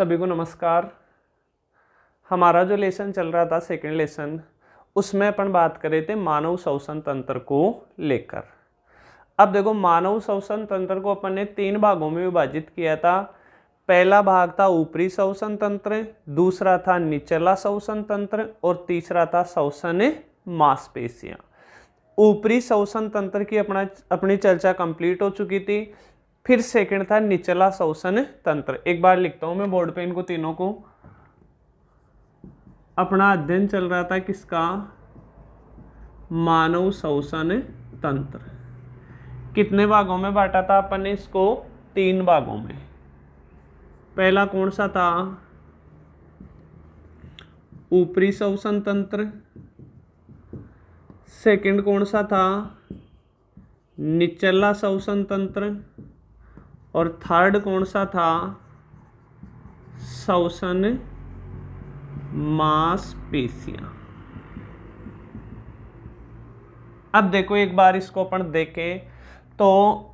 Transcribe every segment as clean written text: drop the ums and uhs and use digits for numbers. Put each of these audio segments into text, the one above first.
सभी को नमस्कार। हमारा जो लेसन चल रहा था सेकंड लेसन, उसमें अपन बात कर रहे थे मानव श्वसन तंत्र को लेकर। अब देखो, मानव श्वसन तंत्र को अपन ने 3 भागों में विभाजित किया था। पहला भाग था ऊपरी श्वसन तंत्र, दूसरा था निचला श्वसन तंत्र और तीसरा था श्वसन मांसपेशियां। ऊपरी श्वसन तंत्र की अपनी चर्चा कंप्लीट हो चुकी थी। फिर सेकंड था निचला श्वसन तंत्र। एक बार लिखता हूं मैं बोर्ड पे इनको तीनों को। अपना अध्ययन चल रहा था किसका? मानव श्वसन तंत्र। कितने भागों में बांटा था अपन ने इसको? 3 भागों में। पहला कौन सा था? ऊपरी श्वसन तंत्र। सेकंड कौन सा था? निचला श्वसन तंत्र। और थर्ड कौन सा था? श्वसन मांसपेशियां। अब देखो, एक बार इसको अपन देखें तो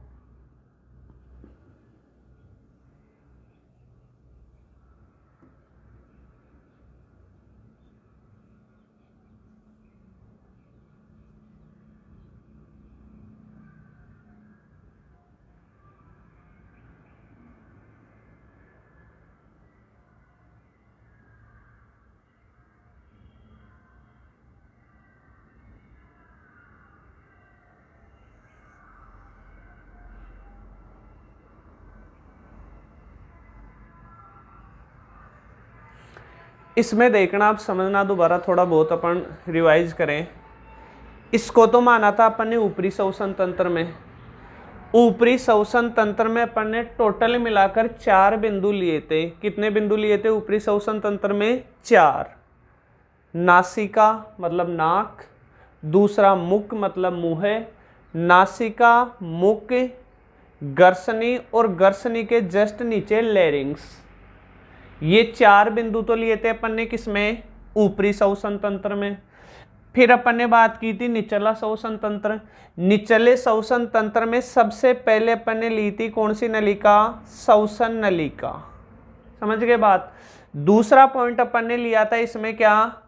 इसमें देखना, आप समझना, दोबारा थोड़ा बहुत अपन रिवाइज करें। इसको तो माना था अपन ने ऊपरी श्वसन तंत्र में। ऊपरी श्वसन तंत्र में अपन ने टोटल मिलाकर 4 बिंदु लिए थे। कितने बिंदु लिए थे ऊपरी श्वसन तंत्र में? 4। नासिका मतलब नाक, दूसरा मुख मतलब मुंह, नासिका, मुख, गर्सनी और गर्सनी के जस्ट नीचे लैरिंग्स। ये 4 बिंदु तो लिए थे अपन ने किसमें? ऊपरी श्वसन तंत्र में। फिर अपन ने बात की थी निचला श्वसन तंत्र। निचले श्वसन तंत्र में सबसे पहले अपन ने ली थी कौन सी नलिका? श्वसन नलिका। समझ गए बात? दूसरा पॉइंट अपन ने लिया था इसमें क्या?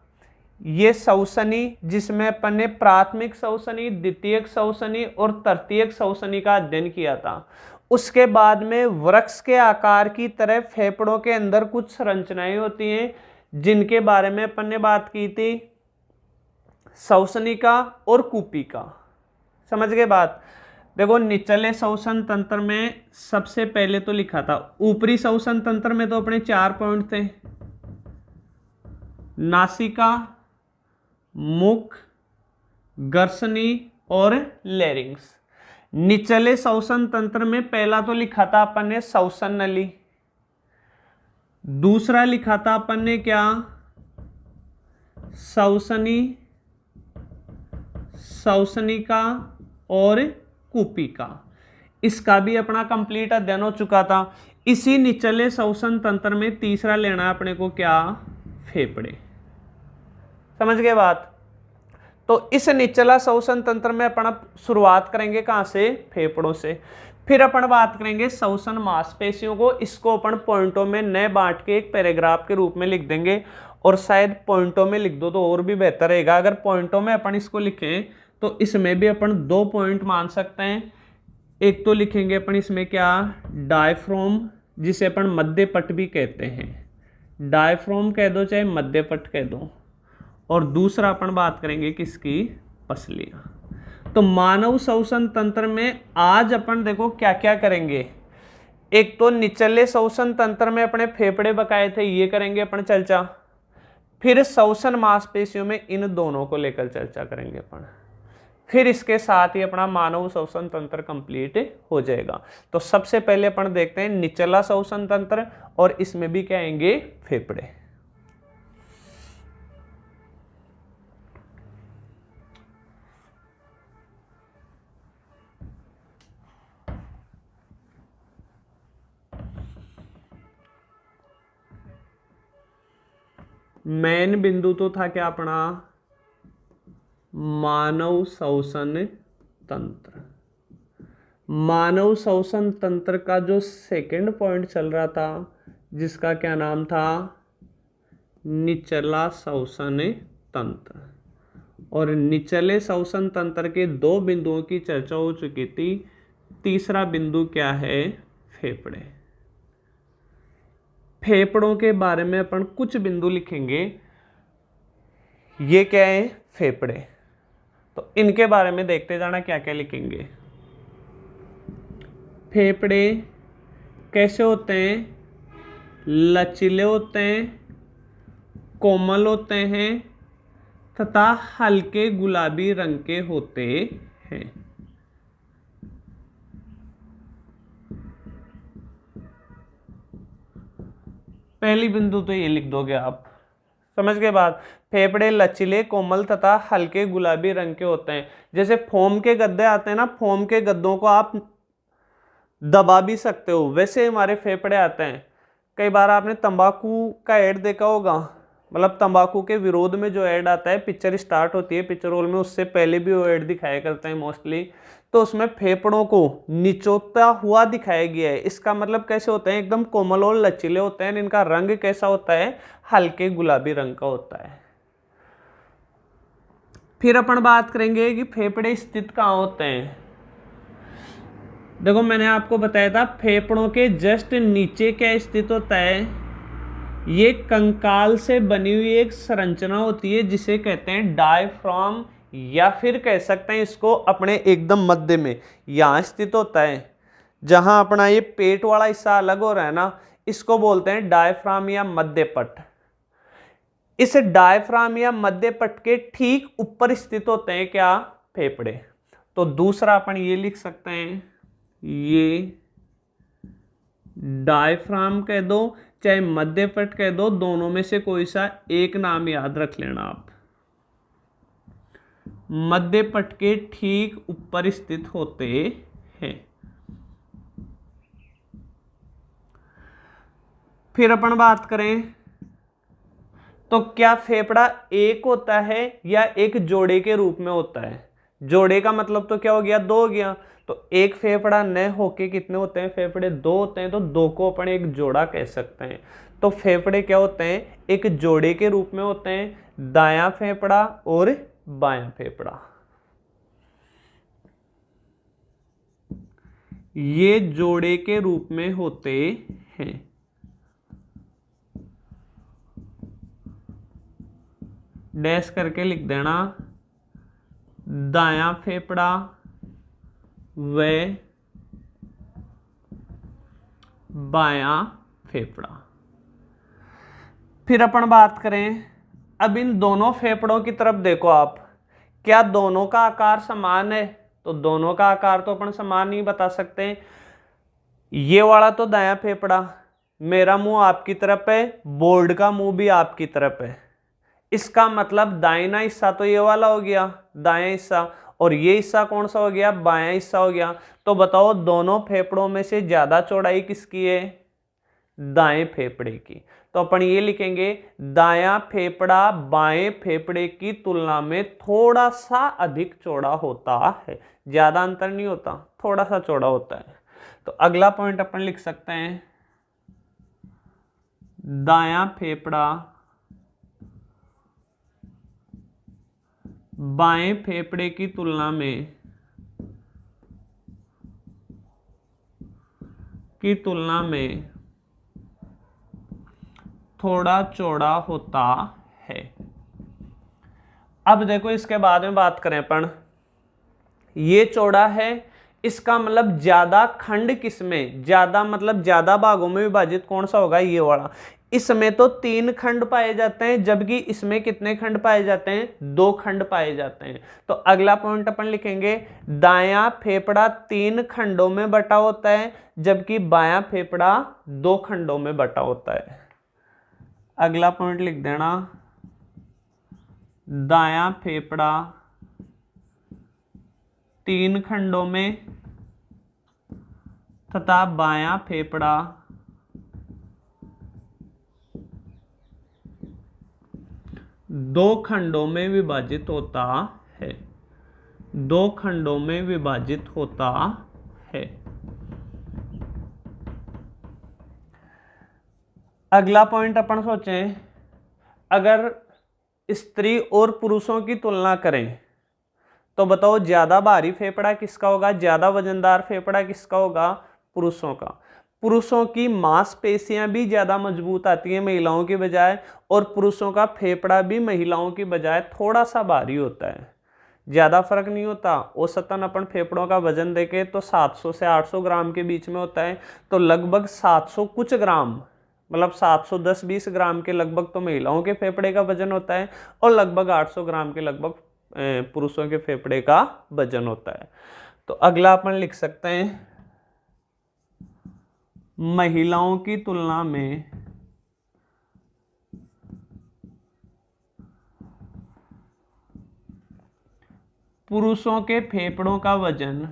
ये श्वसनी, जिसमें अपन ने प्राथमिक श्वसनी, द्वितीयक श्वसनी और तृतीयक श्वसनी का अध्ययन किया था। उसके बाद में वृक्ष के आकार की तरह फेफड़ों के अंदर कुछ संरचनाएं होती हैं जिनके बारे में अपन ने बात की थी, श्वसनिका और कूपिका। समझ गए बात? देखो, निचले श्वसन तंत्र में सबसे पहले तो लिखा था, ऊपरी श्वसन तंत्र में तो अपने 4 पॉइंट थे, नासिका, मुख, गर्सनी और लैरिंग्स। निचले श्वसन तंत्र में पहला तो लिखा था अपन ने श्वसन नली, दूसरा लिखा था अपन ने क्या? श्वसनी, श्वसनिका और कूपिका। इसका भी अपना कंप्लीट अध्ययन हो चुका था। इसी निचले श्वसन तंत्र में तीसरा लेना है अपने को क्या? फेफड़े। समझ गए बात? तो इस निचला श्वसन तंत्र में अपन शुरुआत करेंगे कहां से? फेफड़ों से। फिर अपन बात करेंगे श्वसन मांसपेशियों को। इसको अपन पॉइंटों में न बांट के एक पैराग्राफ के रूप में लिख देंगे, और शायद पॉइंटों में लिख दो तो और भी बेहतर रहेगा। अगर पॉइंटों में अपन इसको लिखें तो इसमें भी अपन 2 पॉइंट मान सकते हैं। एक तो लिखेंगे अपन इसमें क्या? डायफ्राम, जिसे अपन मध्यपट भी कहते हैं। डायफ्राम कह दो चाहे मध्यपट कह दो। और दूसरा अपन बात करेंगे किसकी? पसलियां। तो मानव श्वसन तंत्र में आज अपन देखो क्या क्या करेंगे। एक तो निचले श्वसन तंत्र में अपने फेफड़े बकाए थे, ये करेंगे अपन चर्चा। फिर श्वसन मांसपेशियों में इन दोनों को लेकर चर्चा करेंगे अपन। फिर इसके साथ ही अपना मानव श्वसन तंत्र कंप्लीट हो जाएगा। तो सबसे पहले अपन देखते हैं निचला श्वसन तंत्र, और इसमें भी क्या आएंगे? फेफड़े। मेन बिंदु तो था क्या अपना? मानव श्वसन तंत्र। मानव श्वसन तंत्र का जो सेकंड पॉइंट चल रहा था जिसका क्या नाम था, निचला श्वसन तंत्र। और निचले श्वसन तंत्र के दो बिंदुओं की चर्चा हो चुकी थी। तीसरा बिंदु क्या है, फेफड़े। फेफड़ों के बारे में अपन कुछ बिंदु लिखेंगे। ये क्या है, फेफड़े। तो इनके बारे में देखते जाना क्या क्या लिखेंगे। फेफड़े कैसे होते हैं, लचीले होते हैं, कोमल होते हैं तथा हल्के गुलाबी रंग के होते हैं। पहली बिंदु तो ये लिख दोगे आप, समझ के बाद। फेफड़े लचीले, कोमल तथा हल्के गुलाबी रंग के होते हैं। जैसे फोम के गद्दे आते हैं ना, फोम के गद्दों को आप दबा भी सकते हो, वैसे हमारे फेफड़े आते हैं। कई बार आपने तंबाकू का ऐड देखा होगा, मतलब तंबाकू के विरोध में जो ऐड आता है, पिक्चर स्टार्ट होती है पिक्चर हॉल में, उससे पहले भी वो ऐड दिखाया करते हैं मोस्टली। तो उसमें फेफड़ों को निचोड़ता हुआ दिखाया गया है। इसका मतलब कैसे होते हैं, एकदम कोमल और लचीले होते हैं। इनका रंग कैसा होता है, हल्के गुलाबी रंग का होता है। फिर अपन बात करेंगे कि फेफड़े स्थित कहाँ होते हैं। देखो मैंने आपको बताया था फेफड़ों के जस्ट नीचे क्या स्थित होता है, ये कंकाल से बनी हुई एक संरचना होती है जिसे कहते हैं डायफ्राम, या फिर कह सकते हैं इसको अपने एकदम मध्य में यहाँ स्थित होता है। जहां अपना ये पेट वाला हिस्सा अलग हो रहा है ना, इसको बोलते हैं डायफ्राम या मध्यपट। इस डायफ्राम या मध्यपट के ठीक ऊपर स्थित होते हैं क्या, फेफड़े। तो दूसरा अपन ये लिख सकते हैं, ये डायफ्राम कह दो चाहे मध्यपट कह दो, दोनों में से कोई सा एक नाम याद रख लेना आप। मध्यपट के ठीक ऊपर स्थित होते हैं। फिर अपन बात करें तो क्या फेफड़ा एक होता है या एक जोड़े के रूप में होता है। जोड़े का मतलब तो क्या हो गया, दो हो गया। तो एक फेफड़ा न होके कितने होते हैं, फेफड़े दो होते हैं, तो दो को अपन एक जोड़ा कह सकते हैं। तो फेफड़े क्या होते हैं, एक जोड़े के रूप में होते हैं, दायां फेफड़ा और बायां फेफड़ा। ये जोड़े के रूप में होते हैं। डैश करके लिख देना, दायां फेफड़ा व बायां फेफड़ा। फिर अपन बात करें, अब इन दोनों फेफड़ों की तरफ देखो आप, क्या दोनों का आकार समान है। तो दोनों का आकार तो अपन समान नहीं बता सकते। ये वाला तो दायां फेफड़ा, मेरा मुंह आपकी तरफ है, बोर्ड का मुंह भी आपकी तरफ है। इसका मतलब दाहिना हिस्सा तो ये वाला हो गया, दायां हिस्सा, और ये हिस्सा कौन सा हो गया, बायां हिस्सा हो गया। तो बताओ दोनों फेफड़ों में से ज्यादा चौड़ाई किसकी है, दाएं फेफड़े की। तो अपन ये लिखेंगे, दायां फेफड़ा बाएं फेफड़े की तुलना में थोड़ा सा अधिक चौड़ा होता है। ज्यादा अंतर नहीं होता, थोड़ा सा चौड़ा होता है। तो अगला पॉइंट अपन लिख सकते हैं, दायां फेफड़ा बाएं फेफड़े की तुलना में थोड़ा चौड़ा होता है। अब देखो इसके बाद में बात करें अपन, ये चौड़ा है, इसका मतलब ज्यादा खंड किसमें, ज्यादा मतलब ज्यादा भागों में विभाजित कौन सा होगा, ये वाला। इसमें तो 3 खंड पाए जाते हैं, जबकि इसमें कितने खंड पाए जाते हैं, 2 खंड पाए जाते हैं। तो अगला पॉइंट अपन लिखेंगे, दायां फेफड़ा 3 खंडों में बटा होता है, जबकि बायां फेफड़ा 2 खंडों में बटा होता है। अगला पॉइंट लिख देना, दायां फेफड़ा 3 खंडों में तथा बायां फेफड़ा 2 खंडों में विभाजित होता है। 2 खंडों में विभाजित होता है। अगला पॉइंट अपन सोचें, अगर स्त्री और पुरुषों की तुलना करें तो बताओ ज्यादा भारी फेफड़ा किसका होगा, ज्यादा वजनदार फेफड़ा किसका होगा, पुरुषों का। पुरुषों की मांसपेशियां भी ज्यादा मजबूत आती हैं महिलाओं की बजाय, और पुरुषों का फेफड़ा भी महिलाओं की बजाय थोड़ा सा भारी होता है, ज्यादा फर्क नहीं होता। औसतन अपन फेफड़ों का वजन देखें तो 700 से 800 ग्राम के बीच में होता है, तो लगभग 700 कुछ ग्राम, मतलब 710-20 ग्राम के लगभग तो महिलाओं के फेफड़े का वजन होता है, और लगभग 800 ग्राम के लगभग पुरुषों के फेफड़े का वजन होता है। तो अगला अपन लिख सकते हैं, महिलाओं की तुलना में पुरुषों के फेफड़ों का वजन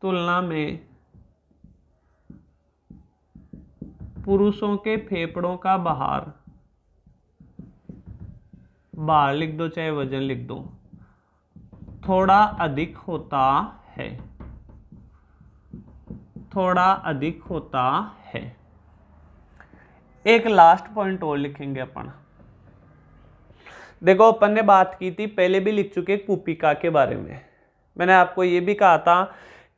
तुलना में पुरुषों के फेफड़ों का भार लिख दो चाहे वजन लिख दो, थोड़ा अधिक होता है, थोड़ा अधिक होता है। एक लास्ट पॉइंट और लिखेंगे अपन। देखो अपन ने बात की थी, पहले भी लिख चुके कूपिका के बारे में। मैंने आपको ये भी कहा था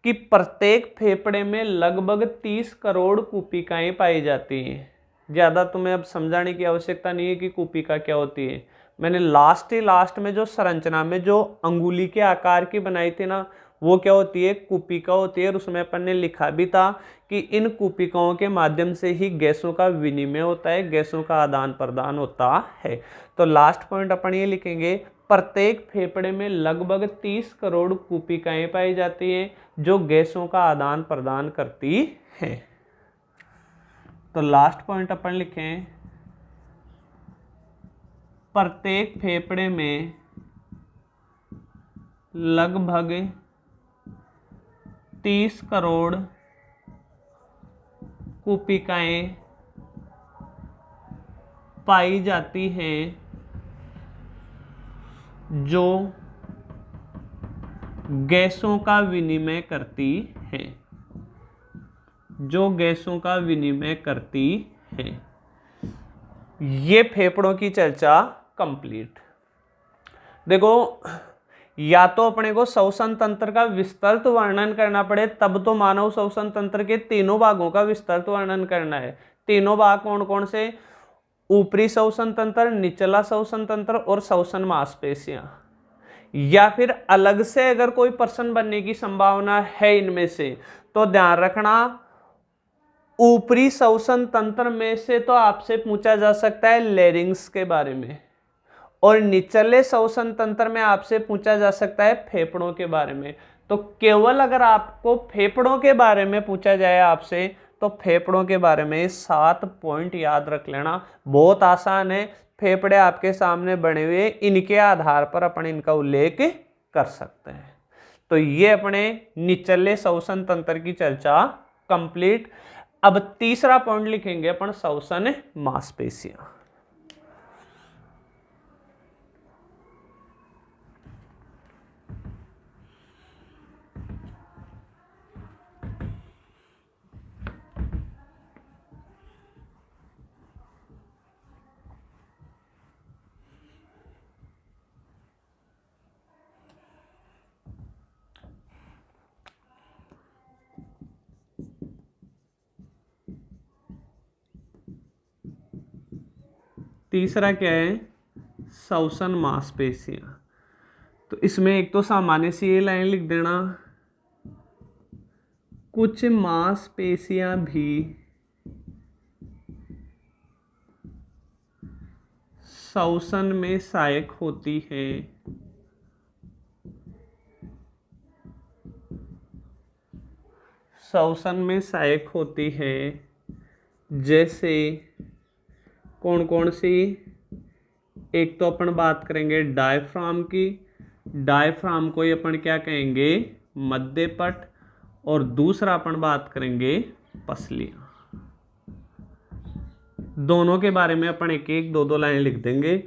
कि प्रत्येक फेफड़े में लगभग 30 करोड़ कूपिकाएं पाई जाती हैं। ज़्यादा तुम्हें अब समझाने की आवश्यकता नहीं है कि कूपिका क्या होती है। मैंने लास्ट में जो संरचना में जो अंगुली के आकार की बनाई थी ना, वो क्या होती है, कूपिका होती है। और उसमें अपन ने लिखा भी था कि इन कूपिकाओं के माध्यम से ही गैसों का विनिमय होता है, गैसों का आदान प्रदान होता है। तो लास्ट पॉइंट अपन ये लिखेंगे, प्रत्येक फेफड़े में लगभग 30 करोड़ कूपिकाएं पाई जाती हैं जो गैसों का आदान प्रदान करती हैं। तो लास्ट पॉइंट अपन लिखें, प्रत्येक फेफड़े में लगभग 30 करोड़ कूपिकाएं पाई जाती हैं जो गैसों का विनिमय करती हैं, जो गैसों का विनिमय करती हैं। ये फेफड़ों की चर्चा कंप्लीट। देखो, या तो अपने को श्वसन तंत्र का विस्तृत वर्णन करना पड़े, तब तो मानव श्वसन तंत्र के तीनों भागों का विस्तृत वर्णन करना है। तीनों भाग कौन कौन से, ऊपरी श्वसन तंत्र, निचला श्वसन तंत्र और श्वसन मांसपेशियां। या फिर अलग से अगर कोई प्रश्न बनने की संभावना है इनमें से, तो ध्यान रखना, ऊपरी श्वसन तंत्र में से तो आपसे पूछा जा सकता है लैरिंग्स के बारे में, और निचले श्वसन तंत्र में आपसे पूछा जा सकता है फेफड़ों के बारे में। तो केवल अगर आपको फेफड़ों के बारे में पूछा जाए आपसे, तो फेफड़ों के बारे में 7 पॉइंट याद रख लेना। बहुत आसान है, फेफड़े आपके सामने बने हुए, इनके आधार पर अपन इनका उल्लेख कर सकते हैं। तो ये अपने निचले श्वसन तंत्र की चर्चा कंप्लीट। अब तीसरा पॉइंट लिखेंगे अपन, श्वसन मांसपेशियां। तीसरा क्या है, श्वसन मांसपेशियां। तो इसमें एक तो सामान्य सी ये लाइन लिख देना, कुछ मांसपेशियां भी श्वसन में सहायक होती है, श्वसन में सहायक होती है। जैसे कौन कौन सी, एक तो अपन बात करेंगे डायफ्राम की। डायफ्राम को अपन क्या कहेंगे, मध्यपट। और दूसरा अपन बात करेंगे पसलियां। दोनों के बारे में अपन एक एक 2-2 लाइन लिख देंगे।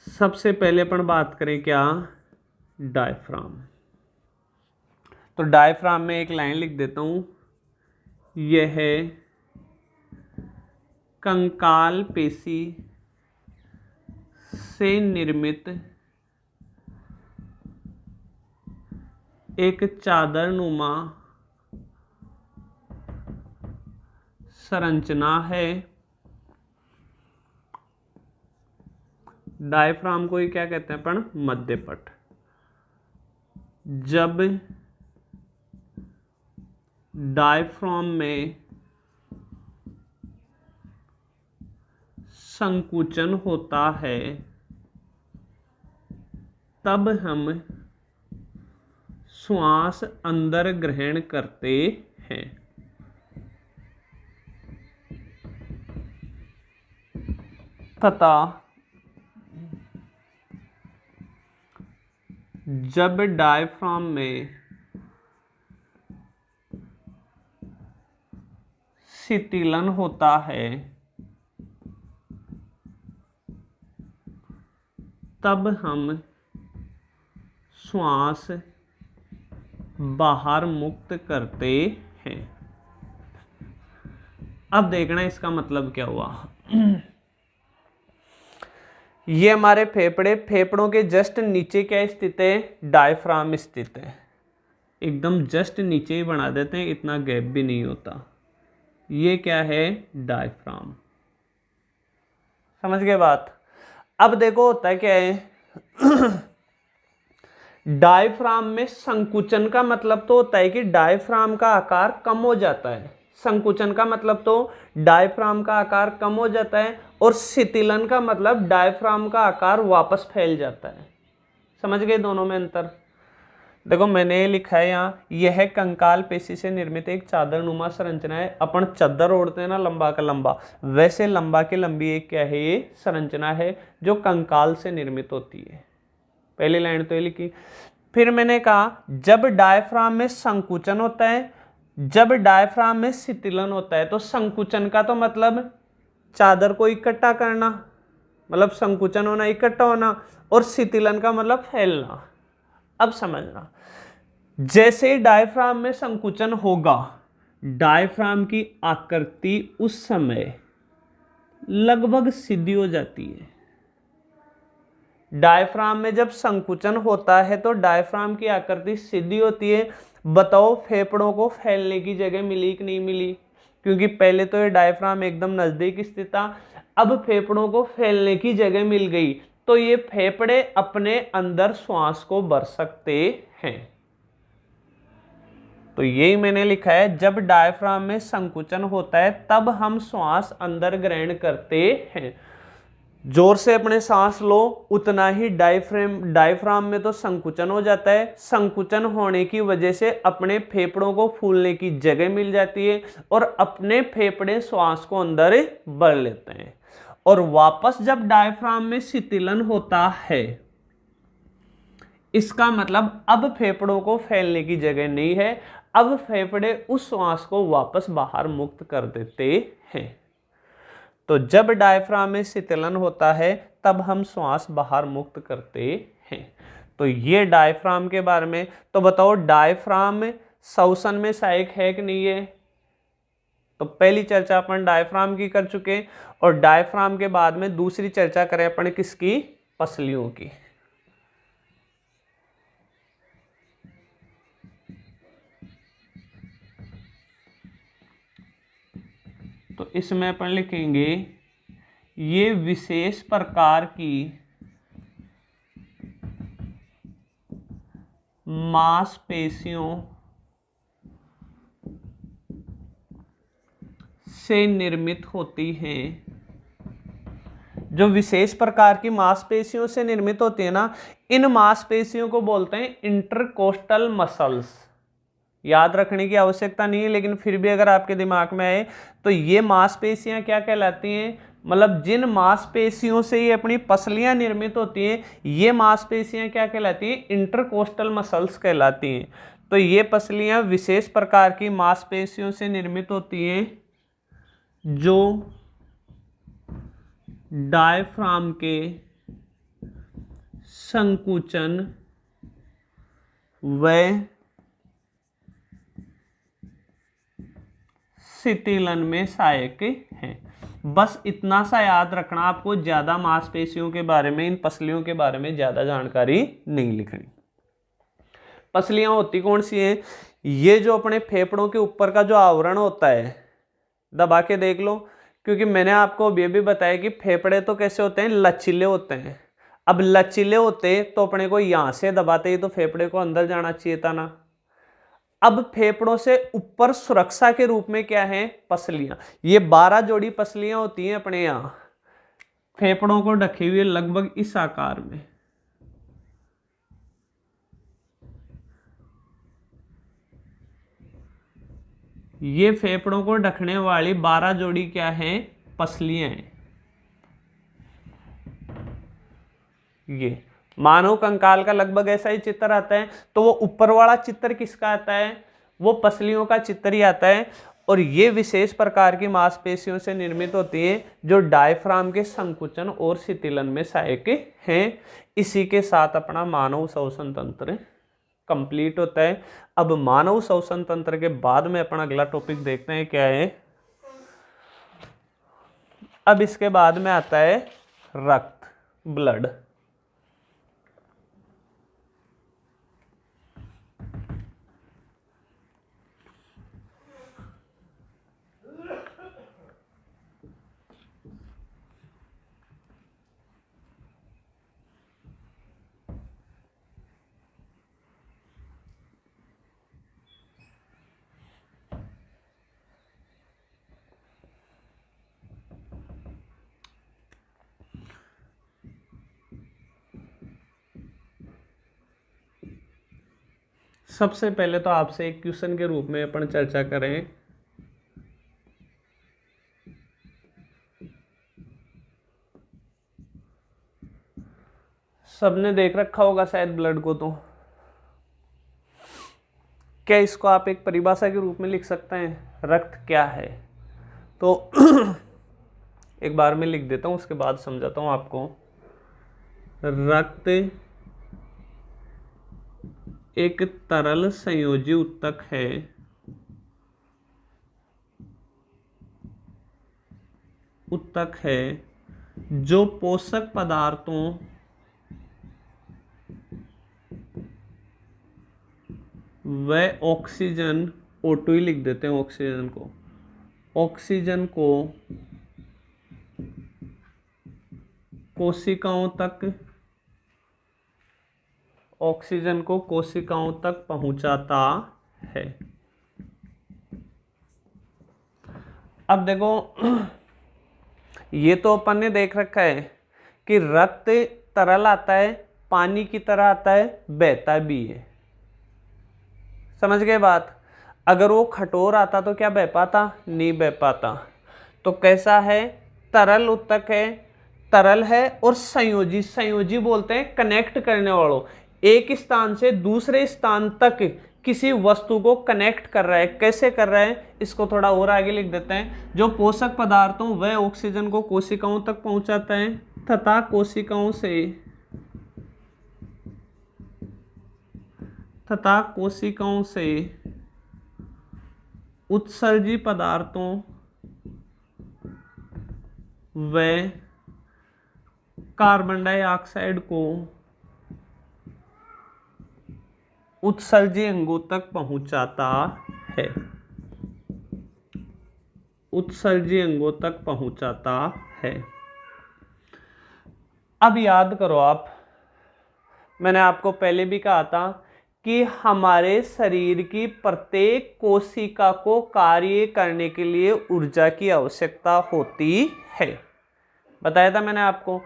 सबसे पहले अपन बात करें क्या, डायफ्राम। तो डायफ्राम में एक लाइन लिख देता हूं, यह है कंकाल पेशी से निर्मित एक चादरनुमा संरचना है। डायफ्राम को ही क्या कहते हैं अपन? मध्यपट। जब डायफ्राम में संकुचन होता है तब हम श्वास अंदर ग्रहण करते हैं। तथा जब डायफ्राम में शिथिलन होता है तब हम श्वास बाहर मुक्त करते हैं। अब देखना इसका मतलब क्या हुआ। ये हमारे फेफड़े, फेफड़ों के जस्ट नीचे क्या स्थित है? डायफ्राम स्थित है। एकदम जस्ट नीचे ही बना देते हैं, इतना गैप भी नहीं होता। ये क्या है? डायफ्राम। समझ गए बात? अब देखो होता है क्या है डायफ्राम में संकुचन का मतलब तो होता है कि डायफ्राम का आकार कम हो जाता है। संकुचन का मतलब तो डायफ्राम का आकार कम हो जाता है, और शिथिलन का मतलब डायफ्राम का आकार वापस फैल जाता है। समझ गए दोनों में अंतर? देखो मैंने ये लिखा है यहाँ, यह कंकाल पेशी से निर्मित एक चादरनुमा संरचना है। अपन चादर ओढ़ते हैं ना लंबा का लंबा, वैसे लंबा की लंबी एक क्या है? ये संरचना है जो कंकाल से निर्मित होती है। पहली लाइन तो ये लिखी। फिर मैंने कहा जब डायफ्राम में संकुचन होता है, जब डायफ्राम में शिथिलन होता है, तो संकुचन का तो मतलब चादर को इकट्ठा करना, मतलब संकुचन होना, इकट्ठा होना, और शिथिलन का मतलब फैलना। अब समझना, जैसे डायफ्राम में संकुचन होगा, डायफ्राम की आकृति उस समय लगभग सीधी हो जाती है। डायफ्राम में जब संकुचन होता है तो डायफ्राम की आकृति सीधी होती है। बताओ फेफड़ों को फैलने की जगह मिली कि नहीं मिली? क्योंकि पहले तो ये डायफ्राम एकदम नजदीक स्थित था, अब फेफड़ों को फैलने की जगह मिल गई, तो ये फेफड़े अपने अंदर श्वास को भर सकते हैं। तो यही मैंने लिखा है, जब डायफ्राम में संकुचन होता है तब हम श्वास अंदर ग्रहण करते हैं। जोर से अपने सांस लो, उतना ही डायफ्राम में तो संकुचन हो जाता है। संकुचन होने की वजह से अपने फेफड़ों को फूलने की जगह मिल जाती है, और अपने फेफड़े श्वास को अंदर भर लेते हैं। और वापस जब डायफ्राम में शिथिलन होता है, इसका मतलब अब फेफड़ों को फैलने की जगह नहीं है, अब फेफड़े उस श्वास को वापस बाहर मुक्त कर देते हैं। तो जब डायफ्राम में शिथिलन होता है तब हम श्वास बाहर मुक्त करते हैं। तो ये डायफ्राम के बारे में। तो बताओ डायफ्राम श्वसन में सहायक है कि नहीं है? तो पहली चर्चा अपन डायफ्राम की कर चुके, और डायफ्राम के बाद में दूसरी चर्चा करें अपन किसकी? पसलियों की। तो इसमें अपन लिखेंगे ये विशेष प्रकार की मांसपेशियों से निर्मित होती हैं। जो विशेष प्रकार की मांसपेशियों से निर्मित होती है ना, इन मांसपेशियों को बोलते हैं इंटरकोस्टल मसल्स। याद रखने की आवश्यकता नहीं है, लेकिन फिर भी अगर आपके दिमाग में आए तो ये मांसपेशियां क्या कहलाती हैं? मतलब जिन मांसपेशियों से ये अपनी पसलियां निर्मित होती हैं, ये मांसपेशियां क्या कहलाती हैं? इंटरकोस्टल मसल्स कहलाती हैं। तो ये पसलियां विशेष प्रकार की मांसपेशियों से निर्मित होती हैं जो डायफ्राम के संकुचन व शिथिलन में सहायक हैं। बस इतना सा याद रखना, आपको ज़्यादा मांसपेशियों के बारे में, इन पसलियों के बारे में ज़्यादा जानकारी नहीं लिखनी। पसलियाँ होती कौन सी हैं? ये जो अपने फेफड़ों के ऊपर का जो आवरण होता है, दबा के देख लो, क्योंकि मैंने आपको ये भी बताया कि फेफड़े तो कैसे होते हैं, लचीले होते हैं। अब लचीले होते तो अपने को यहां से दबाते ही तो फेफड़े को अंदर जाना चाहिए था ना। अब फेफड़ों से ऊपर सुरक्षा के रूप में क्या है? पसलियां। ये 12 जोड़ी पसलियां होती हैं अपने यहां, फेफड़ों को ढके हुए लगभग इस आकार में। ये फेफड़ों को ढकने वाली 12 जोड़ी क्या है? पसलियां हैं। ये मानव कंकाल का लगभग ऐसा ही चित्र आता है। तो वो ऊपर वाला चित्र किसका आता है? वो पसलियों का चित्र ही आता है। और ये विशेष प्रकार की मांसपेशियों से निर्मित होती है जो डायफ्राम के संकुचन और शिथिलन में सहायक हैं। इसी के साथ अपना मानव श्वसन तंत्र कंप्लीट होता है। अब मानव श्वसन तंत्र के बाद में अपना अगला टॉपिक देखते हैं क्या है। अब इसके बाद में आता है रक्त, ब्लड। सबसे पहले तो आपसे एक क्वेश्चन के रूप में अपन चर्चा करें। सबने देख रखा होगा शायद ब्लड को, तो क्या इसको आप एक परिभाषा के रूप में लिख सकते हैं? रक्त क्या है? तो एक बार में लिख देता हूं, उसके बाद समझाता हूं आपको। रक्त एक तरल संयोजी ऊतक है जो पोषक पदार्थों व ऑक्सीजन, O2 ही लिख देते हैं, ऑक्सीजन को कोशिकाओं तक पहुंचाता है। अब देखो, ये तो अपन ने देख रखा है कि रक्त तरल आता है, पानी की तरह आता है, बहता भी है। समझ गए बात? अगर वो कठोर आता तो क्या बह पाता? नहीं बह पाता। तो कैसा है? तरल ऊतक है, तरल है और संयोजी बोलते हैं कनेक्ट करने वालों। एक स्थान से दूसरे स्थान तक किसी वस्तु को कनेक्ट कर रहा है। कैसे कर रहा है? इसको थोड़ा और आगे लिख देते हैं। जो पोषक पदार्थों व ऑक्सीजन को कोशिकाओं तक पहुंचाता है तथा कोशिकाओं से उत्सर्जी पदार्थों व कार्बन डाइऑक्साइड को उत्सर्जी अंगों तक पहुंचाता है। अब याद करो आप, मैंने आपको पहले भी कहा था कि हमारे शरीर की प्रत्येक कोशिका को कार्य करने के लिए ऊर्जा की आवश्यकता होती है, बताया था मैंने आपको।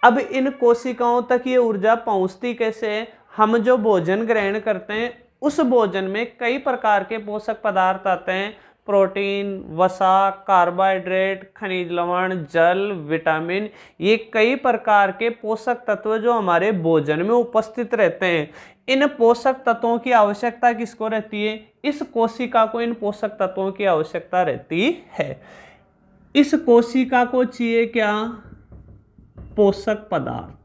अब इन कोशिकाओं तक ये ऊर्जा पहुंचती कैसे है? हम जो भोजन ग्रहण करते हैं उस भोजन में कई प्रकार के पोषक पदार्थ आते हैं। प्रोटीन, वसा, कार्बोहाइड्रेट, खनिज लवण, जल, विटामिन, ये कई प्रकार के पोषक तत्व जो हमारे भोजन में उपस्थित रहते हैं। इन पोषक तत्वों की आवश्यकता किसको रहती है? इस कोशिका को इन पोषक तत्वों की आवश्यकता रहती है। इस कोशिका को चाहिए क्या? पोषक पदार्थ।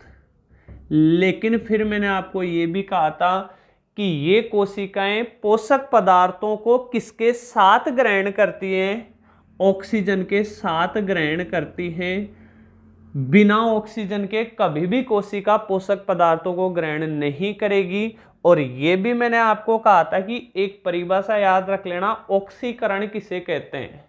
लेकिन फिर मैंने आपको ये भी कहा था कि ये कोशिकाएं पोषक पदार्थों को किसके साथ ग्रहण करती हैं? ऑक्सीजन के साथ ग्रहण करती हैं। बिना ऑक्सीजन के कभी भी कोशिका पोषक पदार्थों को ग्रहण नहीं करेगी। और ये भी मैंने आपको कहा था कि एक परिभाषा याद रख लेना, ऑक्सीकरण किसे कहते हैं,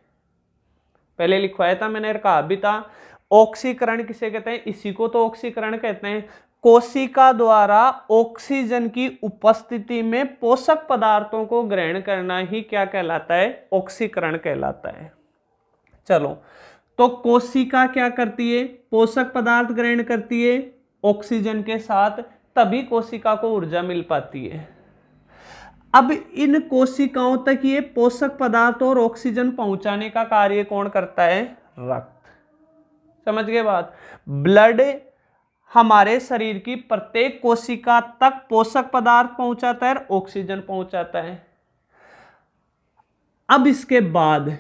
पहले लिखवाया था मैंने, कहा भी था ऑक्सीकरण किसे कहते हैं, इसी को तो ऑक्सीकरण कहते हैं। कोशिका द्वारा ऑक्सीजन की उपस्थिति में पोषक पदार्थों को ग्रहण करना ही क्या कहलाता है, ऑक्सीकरण कहलाता है। चलो, तो कोशिका क्या करती है, पोषक पदार्थ ग्रहण करती है ऑक्सीजन के साथ, तभी कोशिका को ऊर्जा मिल पाती है। अब इन कोशिकाओं तक ये पोषक पदार्थ और ऑक्सीजन पहुंचाने का कार्य कौन करता है, रक्त। समझ गए बात। ब्लड हमारे शरीर की प्रत्येक कोशिका तक पोषक पदार्थ पहुंचाता है और ऑक्सीजन पहुंचाता है। अब इसके बाद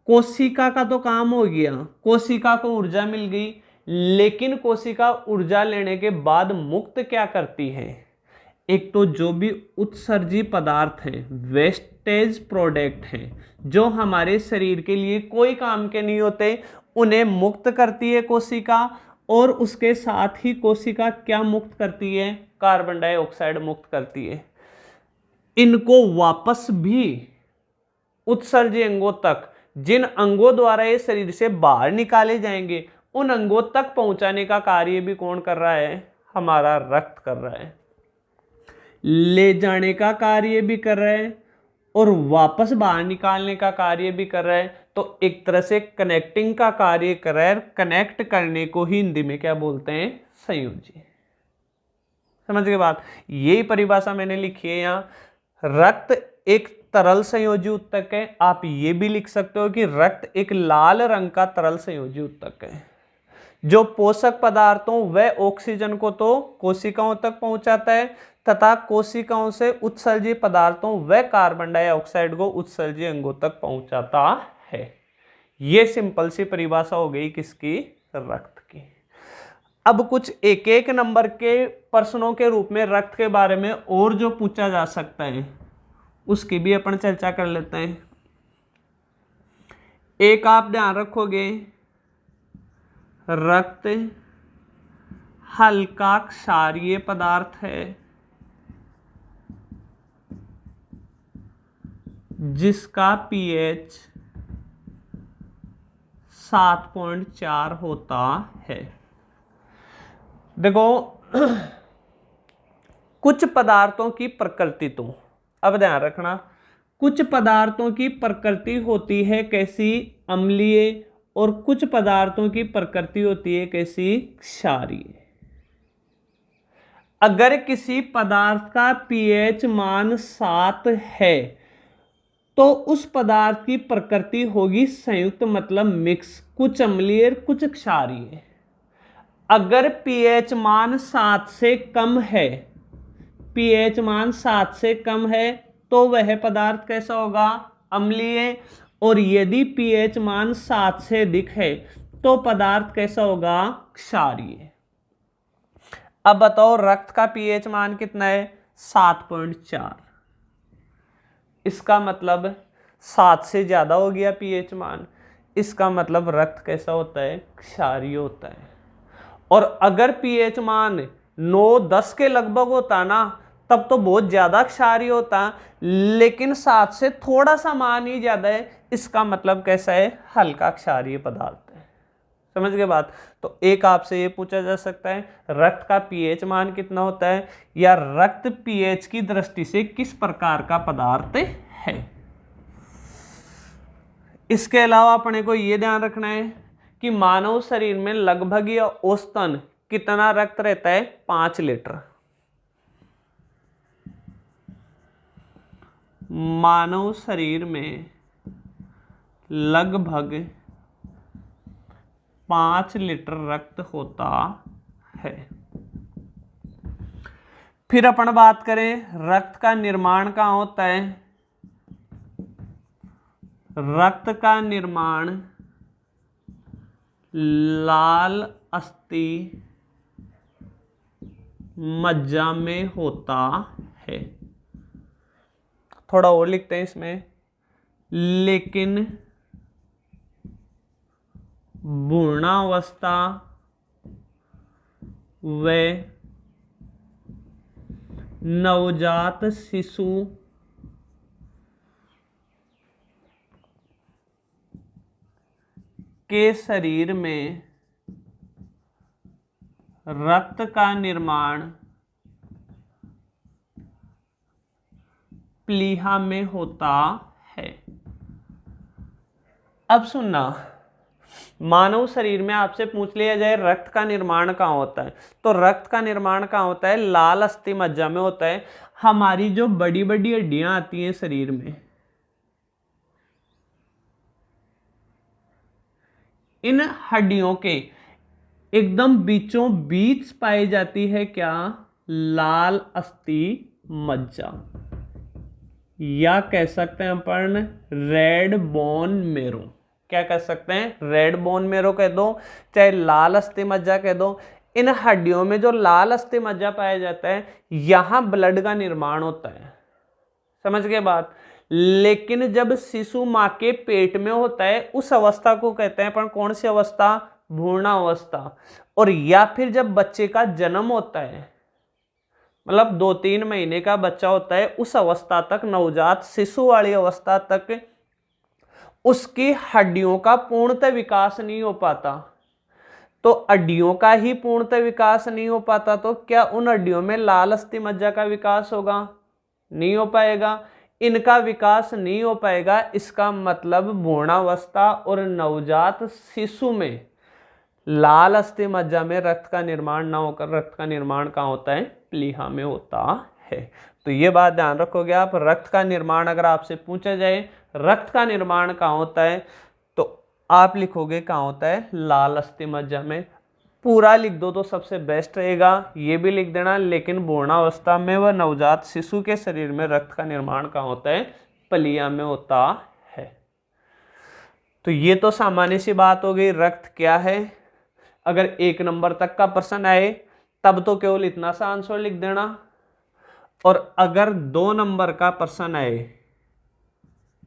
कोशिका का तो काम हो गया, कोशिका को ऊर्जा मिल गई, लेकिन कोशिका ऊर्जा लेने के बाद मुक्त क्या करती है, एक तो जो भी उत्सर्जी पदार्थ हैं, वेस्टेज प्रोडक्ट हैं, जो हमारे शरीर के लिए कोई काम के नहीं होते, उन्हें मुक्त करती है कोशिका। और उसके साथ ही कोशिका क्या मुक्त करती है, कार्बन डाइऑक्साइड मुक्त करती है। इनको वापस भी उत्सर्जी अंगों तक, जिन अंगों द्वारा ये शरीर से बाहर निकाले जाएंगे, उन अंगों तक पहुंचाने का कार्य भी कौन कर रहा है, हमारा रक्त कर रहा है। ले जाने का कार्य भी कर रहा है और वापस बाहर निकालने का कार्य भी कर रहा है। तो एक तरह से कनेक्टिंग का कार्य कर रहा है। कनेक्ट करने को ही हिंदी में क्या बोलते हैं, संयोजी। समझ गए बात। यही परिभाषा मैंने लिखी है यहाँ। रक्त एक तरल संयोजी ऊतक है। आप ये भी लिख सकते हो कि रक्त एक लाल रंग का तरल संयोजी ऊतक है, जो पोषक पदार्थों व ऑक्सीजन को तो कोशिकाओं तक पहुंचाता है तथा कोशिकाओं से उत्सर्जी पदार्थों व कार्बन डाइऑक्साइड को उत्सर्जी अंगों तक पहुंचाता है। ये सिंपल सी परिभाषा हो गई किसकी, रक्त की। अब कुछ एक एक नंबर के प्रश्नों के रूप में रक्त के बारे में और जो पूछा जा सकता है उसकी भी अपन चर्चा कर लेते हैं। एक आप ध्यान रखोगे, रक्त हल्का क्षारीय पदार्थ है जिसका पीएच 7.4 होता है। देखो कुछ पदार्थों की प्रकृति, तो अब ध्यान रखना, कुछ पदार्थों की प्रकृति होती है कैसी, अम्लीय, और कुछ पदार्थों की प्रकृति होती है कैसी, क्षारीय। अगर किसी पदार्थ का पीएच मान 7 है तो उस पदार्थ की प्रकृति होगी संयुक्त, मतलब मिक्स, कुछ अम्लीय कुछ क्षारीय। अगर पीएच मान 7 से कम है, पीएच मान 7 से कम है तो वह पदार्थ कैसा होगा, अम्लीय। और यदि पीएच मान 7 से अधिक है तो पदार्थ कैसा होगा, क्षारीय। अब बताओ रक्त का पीएच मान कितना है, 7.4। इसका मतलब 7 से ज्यादा हो गया पीएच मान, इसका मतलब रक्त कैसा होता है, क्षारीय होता है। और अगर पीएच मान 9-10 के लगभग होता ना, तब तो बहुत ज्यादा क्षारीय होता, लेकिन 7 से थोड़ा सा मान ही ज्यादा है, इसका मतलब कैसा है, हल्का क्षारीय पदार्थ है। समझ गए बात। तो एक आपसे ये पूछा जा सकता है रक्त का पीएच मान कितना होता है, या रक्त पीएच की दृष्टि से किस प्रकार का पदार्थ है। इसके अलावा अपने को ये ध्यान रखना है कि मानव शरीर में लगभग या औसतन कितना रक्त रहता है, 5 लीटर। मानव शरीर में लगभग 5 लीटर रक्त होता है। फिर अपन बात करें रक्त का निर्माण कहाँ होता है। रक्त का निर्माण लाल अस्थि मज्जा में होता है। थोड़ा और लिखते हैं इसमें, लेकिन भ्रूणावस्था व नवजात शिशु के शरीर में रक्त का निर्माण प्लीहा में होता है। अब सुनना, मानव शरीर में आपसे पूछ लिया जाए रक्त का निर्माण कहाँ होता है, तो रक्त का निर्माण कहाँ होता है? लाल अस्थि मज्जा में होता है। हमारी जो बड़ी बड़ी हड्डियां आती हैं शरीर में, इन हड्डियों के एकदम बीचों बीच पाई जाती है क्या? लाल अस्थि मज्जा, या कह सकते हैं अपन रेड बोन मेरो। क्या कह सकते हैं? रेड बोन मेरो कह दो, चाहे लाल अस्थि मज्जा कह दो। इन हड्डियों में जो लाल अस्थि मज्जा पाया जाता है, यहां ब्लड का निर्माण होता है। समझ गए बात? लेकिन जब शिशु मां के पेट में होता है, उस अवस्था को कहते हैं अपन कौन सी अवस्था? भ्रूणावस्था। और या फिर जब बच्चे का जन्म होता है, मतलब 2-3 महीने का बच्चा होता है, उस अवस्था तक, नवजात शिशु वाली अवस्था तक उसकी हड्डियों का पूर्णतः विकास नहीं हो पाता। तो हड्डियों का ही पूर्णतः विकास नहीं हो पाता, तो क्या उन हड्डियों में लाल अस्थि मज्जा का विकास होगा? नहीं हो पाएगा। इनका विकास नहीं हो पाएगा, इसका मतलब भ्रूणावस्था और नवजात शिशु में लाल अस्थि मज्जा में रक्त का निर्माण ना होकर रक्त का निर्माण कहाँ होता है? प्लीहा में होता है। तो ये बात ध्यान रखोगे आप। रक्त का निर्माण अगर आपसे पूछा जाए रक्त का निर्माण कहाँ होता है, तो आप लिखोगे कहाँ होता है? लाल अस्थि मज्जा में। पूरा लिख दो तो सबसे बेस्ट रहेगा, ये भी लिख देना। लेकिन भ्रूणावस्था में व नवजात शिशु के शरीर में रक्त का निर्माण कहाँ होता है? प्लीहा में होता है। तो ये तो सामान्य सी बात हो गई, रक्त क्या है। अगर 1 नंबर तक का प्रश्न आए तब तो केवल इतना सा आंसर लिख देना, और अगर 2 नंबर का प्रश्न आए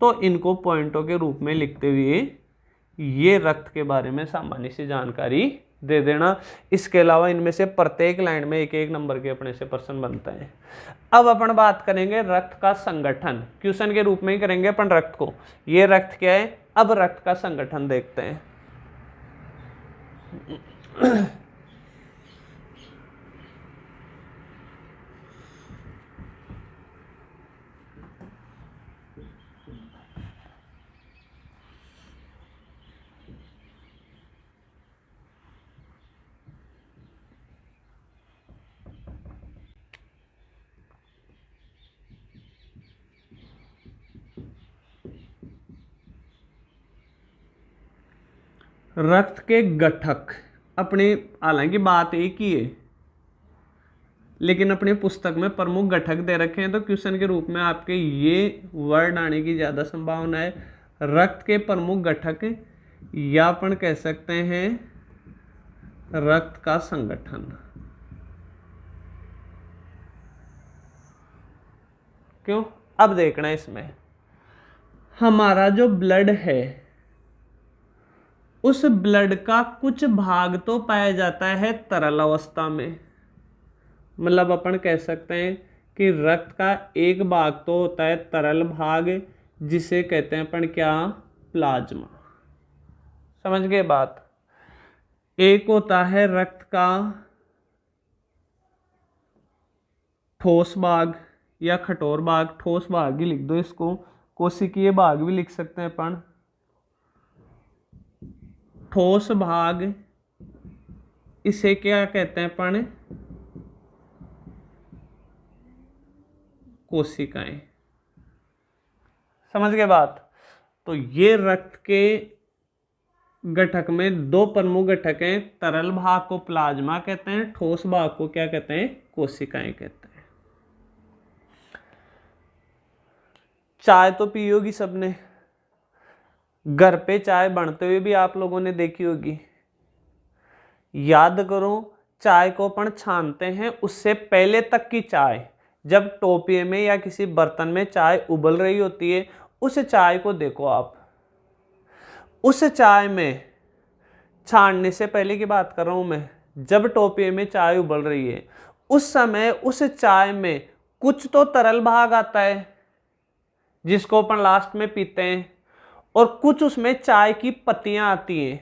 तो इनको पॉइंटों के रूप में लिखते हुए ये रक्त के बारे में सामान्य सी जानकारी दे देना। इसके अलावा इनमें से प्रत्येक लाइन में 1-1 नंबर के अपने से प्रश्न बनता है। अब अपन बात करेंगे रक्त का संगठन, क्वेश्चन के रूप में ही करेंगे अपन रक्त को। ये रक्त क्या है? अब रक्त का संगठन देखते हैं। रक्त के घटक अपने, हालांकि बात एक ही है, लेकिन अपनी पुस्तक में प्रमुख घटक दे रखे हैं, तो क्वेश्चन के रूप में आपके ये वर्ड आने की ज़्यादा संभावना है। रक्त के प्रमुख घटक, या अपन कह सकते हैं रक्त का संगठन। क्यों? अब देखना इसमें, हमारा जो ब्लड है उस ब्लड का कुछ भाग तो पाया जाता है तरल अवस्था में। मतलब अपन कह सकते हैं कि रक्त का एक भाग तो होता है तरल भाग, जिसे कहते हैं अपन क्या? प्लाज्मा। समझ गए बात? एक होता है रक्त का ठोस भाग या कठोर भाग। ठोस भाग ही लिख दो इसको, कोशिकीय भाग भी लिख सकते हैं अपन। ठोस भाग, इसे क्या कहते हैं अपन? कोशिकाएं। समझ गए बात? तो ये रक्त के घटक में 2 प्रमुख घटक हैं। तरल भाग को प्लाज्मा कहते हैं, ठोस भाग को क्या कहते हैं? कोशिकाएं कहते हैं। चाय तो पी होगी सबने, घर पे चाय बनते हुए भी आप लोगों ने देखी होगी। याद करो, चाय को अपन छानते हैं, उससे पहले तक की चाय, जब टोपिए में या किसी बर्तन में चाय उबल रही होती है, उस चाय को देखो आप। उस चाय में छानने से पहले की बात कर रहा हूं मैं, जब टोपे में चाय उबल रही है उस समय उस चाय में कुछ तो तरल भाग आता है जिसको अपन लास्ट में पीते हैं, और कुछ उसमें चाय की पत्तियां आती हैं,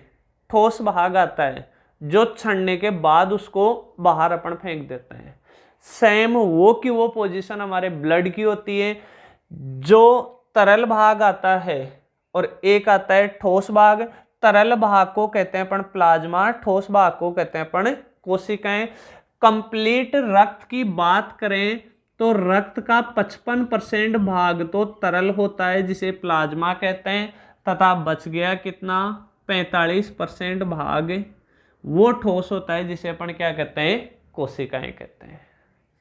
ठोस भाग आता है जो छानने के बाद उसको बाहर अपन फेंक देते हैं। सेम वो की वो पोजीशन हमारे ब्लड की होती है, जो तरल भाग आता है और एक आता है ठोस भाग। तरल भाग को कहते हैं अपन प्लाज्मा, ठोस भाग को कहते हैं अपन कोशिकाएं। कंप्लीट रक्त की बात करें तो रक्त का 55% भाग तो तरल होता है जिसे प्लाज्मा कहते हैं, तथा बच गया कितना 45% भाग वो ठोस होता है जिसे अपन क्या कहते हैं, कोशिकाएं कहते हैं।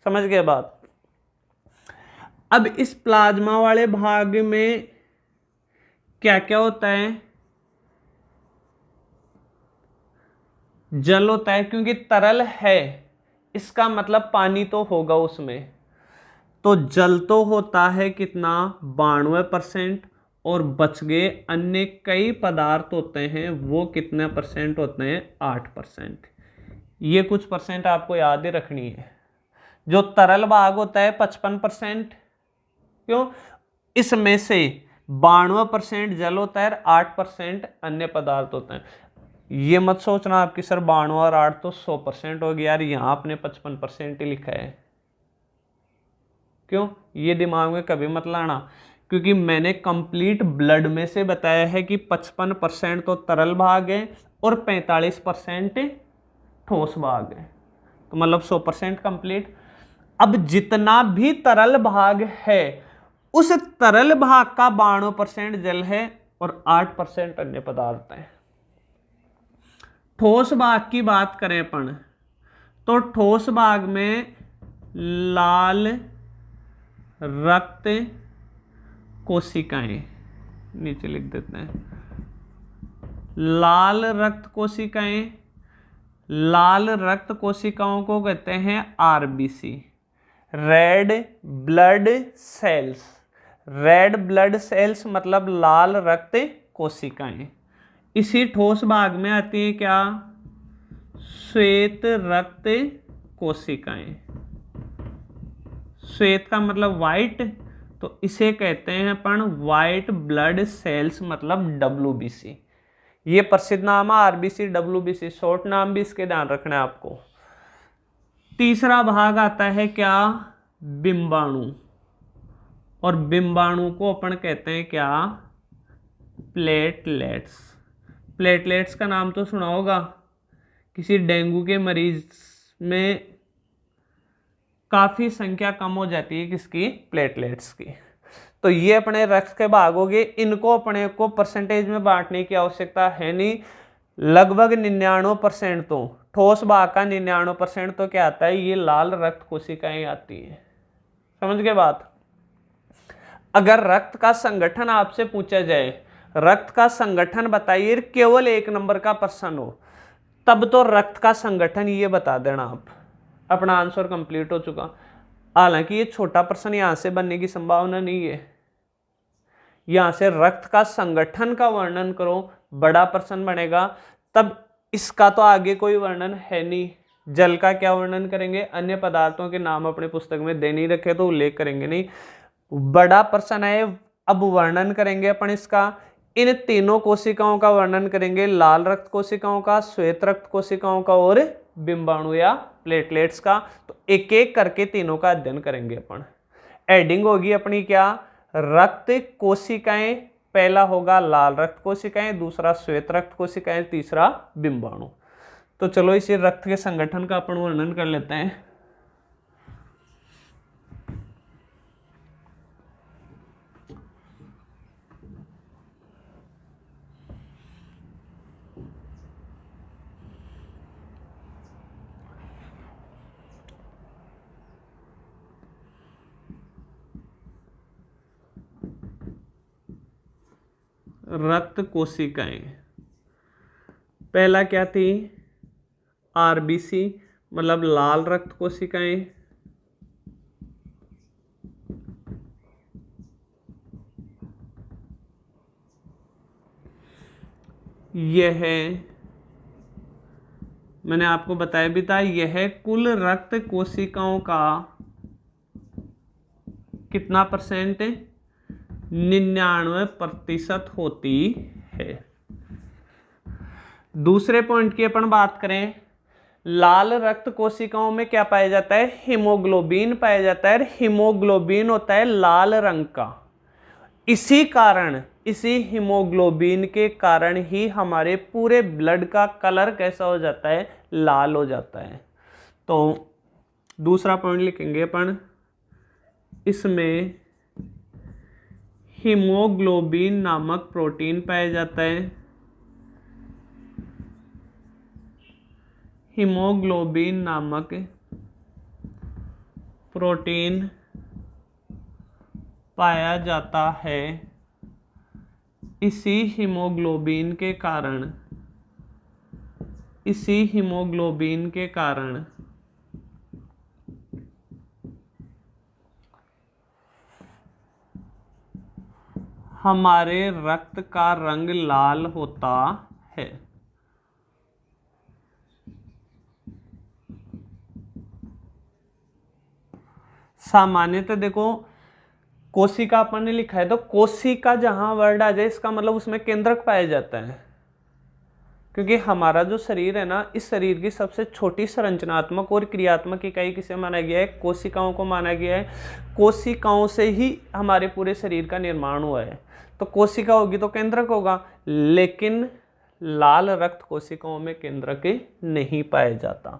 समझ गए बात। अब इस प्लाज्मा वाले भाग में क्या क्या होता है, जल होता है, क्योंकि तरल है इसका मतलब पानी तो होगा उसमें, तो जल तो होता है कितना 92%, और बच गए अन्य कई पदार्थ होते हैं वो कितने परसेंट होते हैं 8%। ये कुछ परसेंट आपको याद ही रखनी है। जो तरल भाग होता है 55%, क्यों, इसमें से 92% जल होता है और 8% अन्य पदार्थ होते हैं। ये मत सोचना आपकी सर 92 और 8 तो 100% हो गया यार, यहाँ आपने 55% ही लिखा है। क्यों, ये दिमाग में कभी मत लाना, क्योंकि मैंने कंप्लीट ब्लड में से बताया है कि 55% तो तरल भाग है और 45% ठोस भाग है, तो मतलब 100% कंप्लीट। अब जितना भी तरल भाग है उस तरल भाग का 92% जल है और 8% अन्य पदार्थ है। ठोस भाग की बात करें अपन तो ठोस भाग में लाल रक्त कोशिकाएं, नीचे लिख देते हैं लाल रक्त कोशिकाएं। लाल रक्त कोशिकाओं को कहते हैं RBC, red blood cells. Red blood cells मतलब लाल रक्त कोशिकाएं। इसी ठोस भाग में आती है क्या, श्वेत रक्त कोशिकाएं। श्वेत का मतलब वाइट, तो इसे कहते हैं अपन वाइट ब्लड सेल्स मतलब डब्ल्यूबीसी। ये प्रसिद्ध नाम है आरबीसी डब्ल्यूबीसी, शॉर्ट नाम भी इसके ध्यान रखना है आपको। तीसरा भाग आता है क्या, बिंबाणु, और बिंबाणु को अपन कहते हैं क्या, प्लेटलेट्स। प्लेटलेट्स का नाम तो सुना होगा, किसी डेंगू के मरीज में काफी संख्या कम हो जाती है किसकी, प्लेटलेट्स की। तो ये अपने रक्त के भाग हो गए, इनको अपने को परसेंटेज में बांटने की आवश्यकता है नहीं। लगभग 99% तो ठोस भाग का 99% तो क्या आता है, ये लाल रक्त कोशिकाएं आती है। समझ गए बात। अगर रक्त का संगठन आपसे पूछा जाए, रक्त का संगठन बताइए, केवल 1 नंबर का प्रश्न हो, तब तो रक्त का संगठन ये बता देना आप, अपना आंसर कंप्लीट हो चुका। हालांकि ये छोटा प्रश्न यहां से बनने की संभावना नहीं है, यहां से रक्त का संगठन का वर्णन करो, बड़ा प्रश्न बनेगा। तब इसका तो आगे कोई वर्णन है नहीं, जल का क्या वर्णन करेंगे, अन्य पदार्थों के नाम अपने पुस्तक में दे नहीं रखे तो उल्लेख करेंगे नहीं, बड़ा प्रश्न है। अब वर्णन करेंगे अपन इसका, इन तीनों कोशिकाओं का वर्णन करेंगे, लाल रक्त कोशिकाओं का, श्वेत रक्त कोशिकाओं का और बिंबाणु या प्लेटलेट्स का। तो एक एक करके तीनों का अध्ययन करेंगे अपन। एडिंग होगी अपनी क्या, रक्त कोशिकाएं, पहला होगा लाल रक्त कोशिकाएं, दूसरा श्वेत रक्त कोशिकाएं, तीसरा बिंबाणु। तो चलो इसी रक्त के संगठन का अपन वर्णन कर लेते हैं। रक्त कोशिकाएं, पहला क्या थी, आरबीसी मतलब लाल रक्त कोशिकाएं। यह है मैंने आपको बताया भी था, यह कुल रक्त कोशिकाओं का कितना परसेंट है, 99% होती है। दूसरे पॉइंट की अपन बात करें, लाल रक्त कोशिकाओं में क्या पाया जाता है, हीमोग्लोबिन पाया जाता है। हीमोग्लोबिन होता है लाल रंग का। इसी कारण, इसी हीमोग्लोबिन के कारण ही हमारे पूरे ब्लड का कलर कैसा हो जाता है, लाल हो जाता है। तो दूसरा पॉइंट लिखेंगे अपन, इसमें हीमोग्लोबिन नामक प्रोटीन पाया जाता है। हीमोग्लोबिन नामक प्रोटीन पाया जाता है। इसी हीमोग्लोबिन के कारण, इसी हीमोग्लोबिन के कारण हमारे रक्त का रंग लाल होता है। सामान्यतः देखो, कोशिका अपन ने लिखा है, तो कोशिका जहां वर्ड आ जाए इसका मतलब उसमें केंद्रक पाया जाता है। क्योंकि हमारा जो शरीर है ना, इस शरीर की सबसे छोटी संरचनात्मक और क्रियात्मक इकाई किसे माना गया है, कोशिकाओं को माना गया है। कोशिकाओं से ही हमारे पूरे शरीर का निर्माण हुआ है। तो कोशिका होगी तो केंद्रक होगा, लेकिन लाल रक्त कोशिकाओं में केंद्रक नहीं पाया जाता।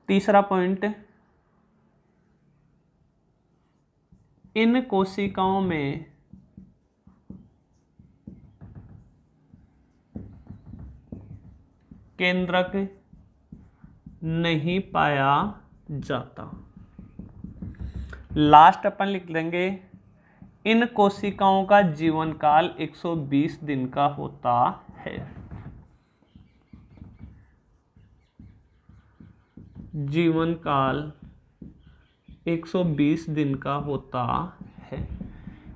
तीसरा पॉइंट, इन कोशिकाओं में केंद्रक नहीं पाया जाता। लास्ट अपन लिख लेंगे, इन कोशिकाओं का जीवन काल 120 दिन का होता है। जीवन काल 120 दिन का होता है।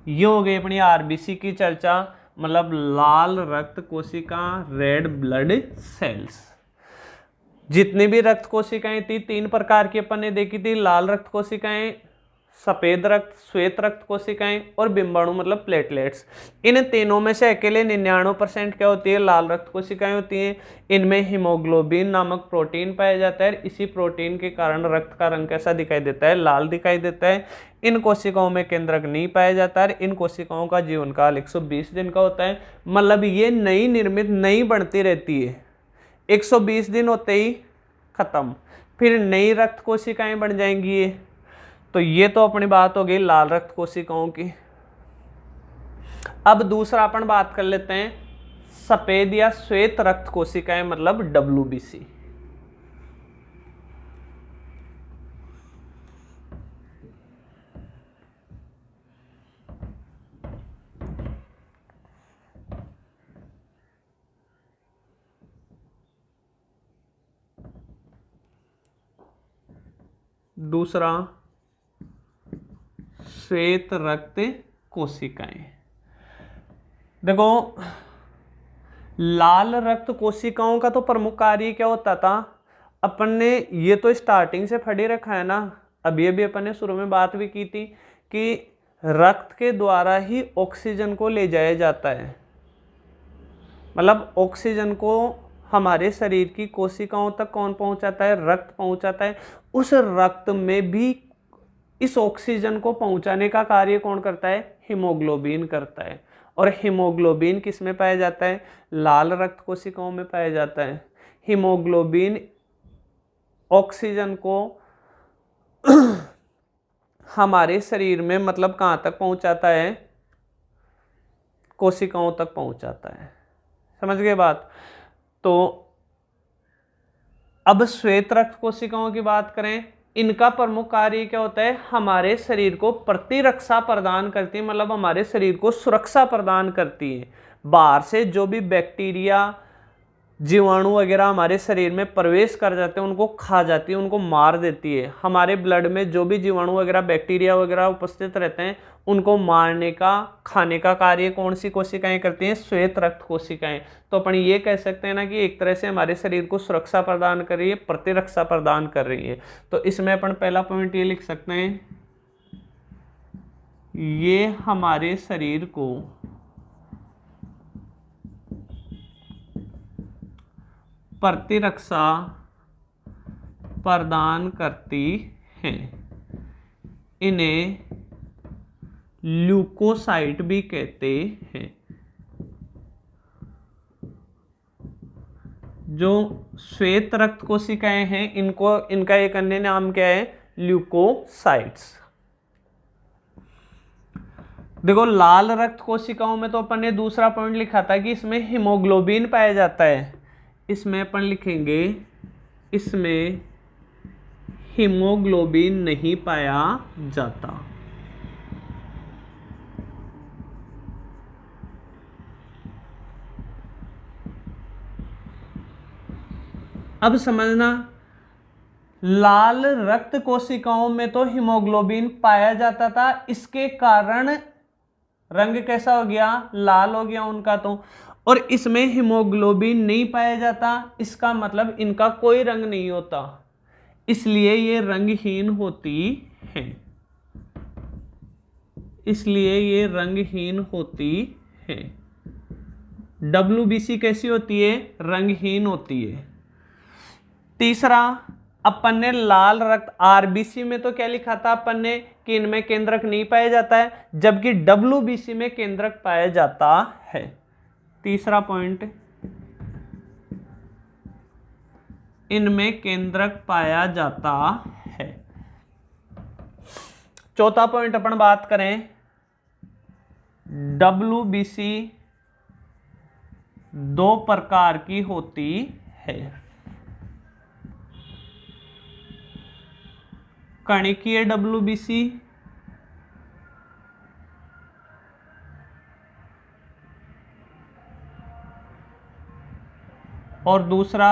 ये हो गई अपनी आरबीसी की चर्चा, मतलब लाल रक्त कोशिका, रेड ब्लड सेल्स। जितनी भी रक्त कोशिकाएं थी, 3 प्रकार की अपन ने देखी थी, लाल रक्त कोशिकाएं, सफेद रक्त, श्वेत रक्त कोशिकाएं और बिंबाणु मतलब प्लेटलेट्स। इन तीनों में से अकेले 99% क्या होती है, लाल रक्त कोशिकाएं होती हैं। इनमें हीमोग्लोबिन नामक प्रोटीन पाया जाता है। इसी प्रोटीन के कारण रक्त का रंग कैसा दिखाई देता है, लाल दिखाई देता है। इन कोशिकाओं में केंद्रक नहीं पाया जाता है। इन कोशिकाओं का जीवन काल 120 दिन का होता है। मतलब ये नई निर्मित, नई बनती रहती है, 120 दिन होते ही खत्म, फिर नई रक्त कोशिकाएं बन जाएंगी ये। तो ये तो अपनी बात हो गई लाल रक्त कोशिकाओं की। अब दूसरा अपन बात कर लेते हैं सफेद या श्वेत रक्त कोशिकाएं, मतलब WBC। दूसरा श्वेत रक्त कोशिकाएं। देखो, लाल रक्त कोशिकाओं का तो प्रमुख कार्य क्या होता था, अपन ने ये तो स्टार्टिंग से पढ़ ही रखा है ना, अभी अभी अपन ने शुरू में बात भी की थी कि रक्त के द्वारा ही ऑक्सीजन को ले जाया जाता है। मतलब ऑक्सीजन को हमारे शरीर की कोशिकाओं तक कौन पहुंचाता है, रक्त पहुंचाता है। उस रक्त में भी इस ऑक्सीजन को पहुंचाने का कार्य कौन करता है, हीमोग्लोबिन करता है। और हीमोग्लोबिन किस में पाया जाता है, लाल रक्त कोशिकाओं में पाया जाता है। हीमोग्लोबिन ऑक्सीजन को हमारे शरीर में मतलब कहाँ तक पहुंचाता है, कोशिकाओं तक पहुंचाता है। समझ गए बात। तो अब श्वेत रक्त कोशिकाओं की बात करें, इनका प्रमुख कार्य क्या होता है, हमारे शरीर को प्रतिरक्षा प्रदान करती है, मतलब हमारे शरीर को सुरक्षा प्रदान करती है। बाहर से जो भी बैक्टीरिया जीवाणु वगैरह हमारे शरीर में प्रवेश कर जाते हैं, उनको खा जाती है, उनको मार देती है। हमारे ब्लड में जो भी जीवाणु वगैरह बैक्टीरिया वगैरह उपस्थित रहते हैं उनको मारने का, खाने का कार्य कौन सी कोशिकाएं करती हैं? श्वेत रक्त कोशिकाएं। तो अपन ये कह सकते हैं ना कि एक तरह से हमारे शरीर को सुरक्षा प्रदान कर रही है, प्रतिरक्षा प्रदान कर रही है। तो इसमें अपन पहला पॉइंट ये लिख सकते हैं, ये हमारे शरीर को प्रतिरक्षा प्रदान करती हैं। इन्हें ल्यूकोसाइट भी कहते हैं। जो श्वेत रक्त कोशिकाएं हैं इनको, इनका एक अन्य नाम क्या है? ल्यूकोसाइट्स। देखो लाल रक्त कोशिकाओं में तो अपन ने दूसरा पॉइंट लिखा था कि इसमें हीमोग्लोबिन पाया जाता है। इसमें अपन लिखेंगे इसमें हीमोग्लोबिन नहीं पाया जाता। अब समझना, लाल रक्त कोशिकाओं में तो हीमोग्लोबिन पाया जाता था, इसके कारण रंग कैसा हो गया? लाल हो गया उनका। तो और इसमें हीमोग्लोबिन नहीं पाया जाता, इसका मतलब इनका कोई रंग नहीं होता, इसलिए ये रंगहीन होती हैं। इसलिए ये रंगहीन होती हैं। WBC कैसी होती है? रंगहीन होती है। तीसरा, अपन ने लाल रक्त RBC में तो क्या लिखा था अपन ने कि इनमें केंद्रक नहीं पाया जाता है, जबकि WBC में केंद्रक पाया जाता है। तीसरा पॉइंट, इनमें केंद्रक पाया जाता है। चौथा पॉइंट अपन बात करें, WBC दो प्रकार की होती है। कणिकीय WBC और दूसरा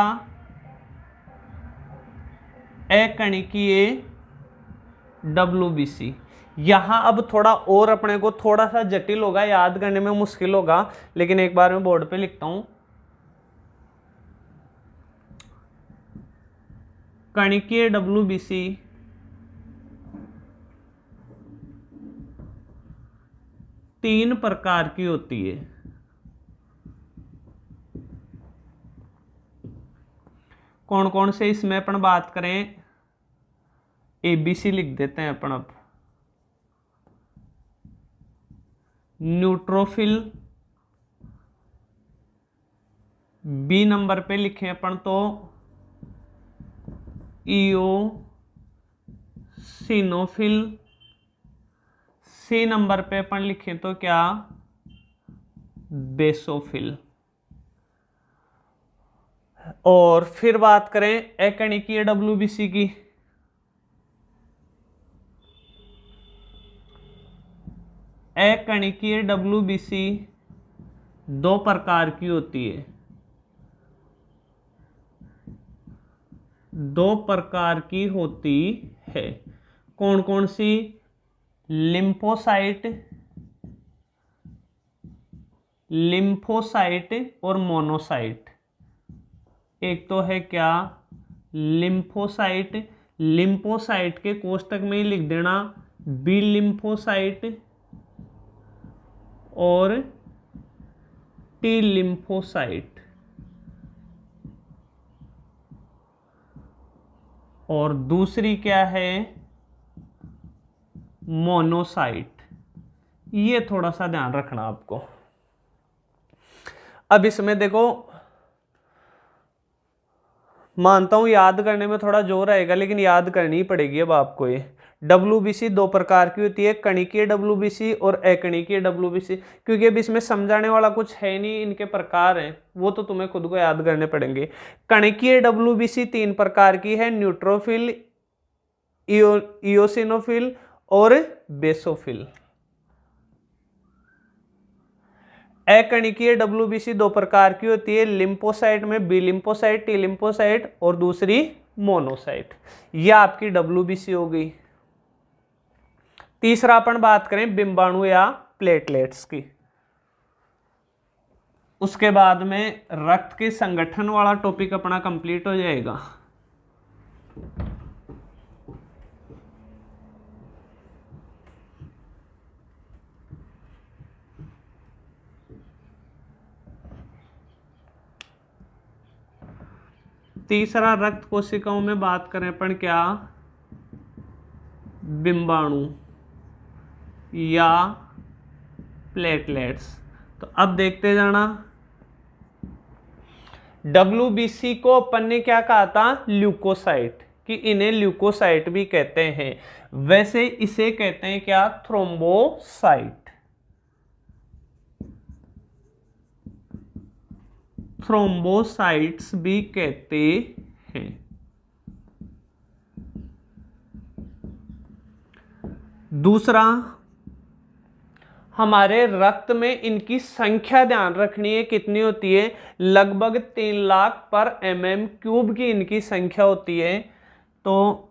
अकणिकीय WBC। यहां अब थोड़ा और अपने को थोड़ा सा जटिल होगा, याद करने में मुश्किल होगा, लेकिन एक बार मैं बोर्ड पे लिखता हूं। कणिकीय WBC तीन प्रकार की होती है। कौन कौन से? इसमें अपन बात करें, ABC लिख देते हैं अपन। अब न्यूट्रोफिल, B नंबर पे लिखे अपन तो इओसिनोफिल, C नंबर पे अपन लिखें तो क्या? बेसोफिल। और फिर बात करें अकणिकीय WBC की, अकणिकीय WBC दो प्रकार की होती है। दो प्रकार की होती है। कौन कौन सी? लिम्फोसाइट, लिम्फोसाइट और मोनोसाइट। एक तो है क्या? लिम्फोसाइट। लिम्फोसाइट के कोष्टक में ही लिख देना बी लिम्फोसाइट और टी लिम्फोसाइट। और दूसरी क्या है? मोनोसाइट। ये थोड़ा सा ध्यान रखना आपको। अब इसमें देखो, मानता हूं याद करने में थोड़ा जोर आएगा, लेकिन याद करनी ही पड़ेगी अब आपको। ये WBC दो प्रकार की होती है, कणिकीय WBC और अकणिकीय WBC। क्योंकि अब इसमें समझाने वाला कुछ है नहीं, इनके प्रकार हैं वो तो तुम्हें खुद को याद करने पड़ेंगे। कणिकीय WBC तीन प्रकार की है, न्यूट्रोफिल, इओसिनोफिल और बेसोफिल। अकणिकीय WBC दो प्रकार की होती है, लिम्फोसाइट में बी लिम्फोसाइट, टी लिम्फोसाइट और दूसरी मोनोसाइट। यह आपकी WBC हो गई। तीसरा अपन बात करें बिंबाणु या प्लेटलेट्स की। उसके बाद में रक्त के संगठन वाला टॉपिक अपना कंप्लीट हो जाएगा। तीसरा रक्त कोशिकाओं में बात करें अपन क्या, बिंबाणु या प्लेटलेट्स। तो अब देखते जाना, WBC को अपन ने क्या कहा था, ल्यूकोसाइट, कि इन्हें ल्यूकोसाइट भी कहते हैं। वैसे इसे कहते हैं क्या, थ्रोम्बोसाइट। थ्रोम्बोसाइट्स भी कहते हैं। दूसरा, हमारे रक्त में इनकी संख्या ध्यान रखनी है, कितनी होती है, लगभग 3 लाख पर mm³ की इनकी संख्या होती है। तो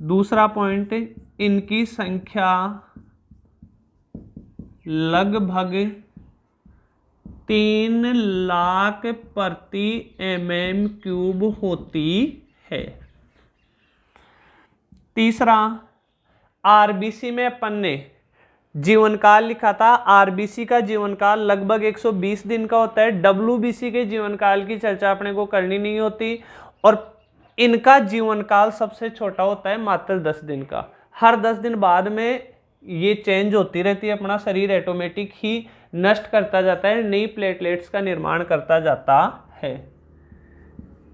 दूसरा पॉइंट, इनकी संख्या लगभग 3 लाख प्रति mm³ होती है। तीसरा, आरबीसी में अपन ने जीवन काल लिखा था, आरबीसी का जीवन काल लगभग 120 दिन का होता है। WBC के जीवन काल की चर्चा अपने को करनी नहीं होती, और इनका जीवन काल सबसे छोटा होता है, मात्र 10 दिन का। हर 10 दिन बाद में ये चेंज होती रहती है, अपना शरीर ऑटोमेटिक ही नष्ट करता जाता है, नई प्लेटलेट्स का निर्माण करता जाता है।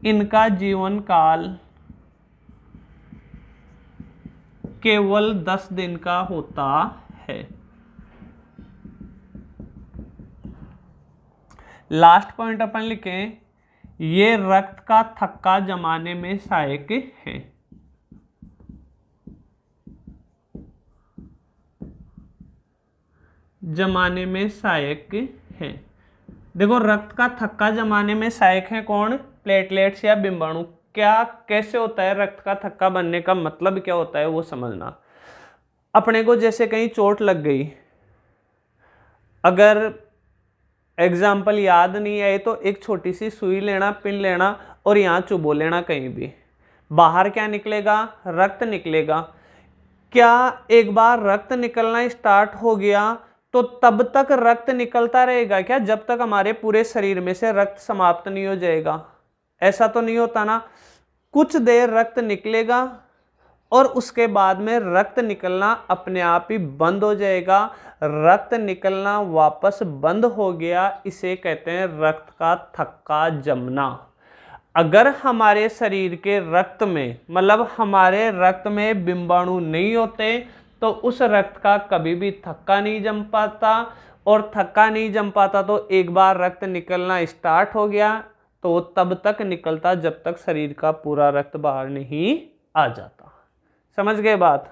इनका जीवन काल केवल 10 दिन का होता है। लास्ट पॉइंट अपन लिखें, ये रक्त का थक्का जमाने में सहायक है। जमाने में सहायक है। देखो, रक्त का थक्का जमाने में सहायक है कौन, प्लेटलेट्स या बिंबाणु। क्या, कैसे होता है रक्त का थक्का बनने का मतलब क्या होता है वो समझना। अपने को जैसे कहीं चोट लग गई, अगर एग्जाम्पल याद नहीं आए तो एक छोटी सी सुई लेना, पिन लेना और यहाँ चुबो लेना कहीं भी, बाहर क्या निकलेगा, रक्त निकलेगा। क्या एक बार रक्त निकलना स्टार्ट हो गया तो तब तक रक्त निकलता रहेगा क्या, जब तक हमारे पूरे शरीर में से रक्त समाप्त नहीं हो जाएगा? ऐसा तो नहीं होता ना। कुछ देर रक्त निकलेगा और उसके बाद में रक्त निकलना अपने आप ही बंद हो जाएगा। रक्त निकलना वापस बंद हो गया, इसे कहते हैं रक्त का थक्का जमना। अगर हमारे शरीर के रक्त में, मतलब हमारे रक्त में बिंबाणु नहीं होते तो उस रक्त का कभी भी थक्का नहीं जम पाता, और थक्का नहीं जम पाता तो एक बार रक्त निकलना स्टार्ट हो गया तो वो तब तक निकलता जब तक शरीर का पूरा रक्त बाहर नहीं आ जाता। समझ गए बात?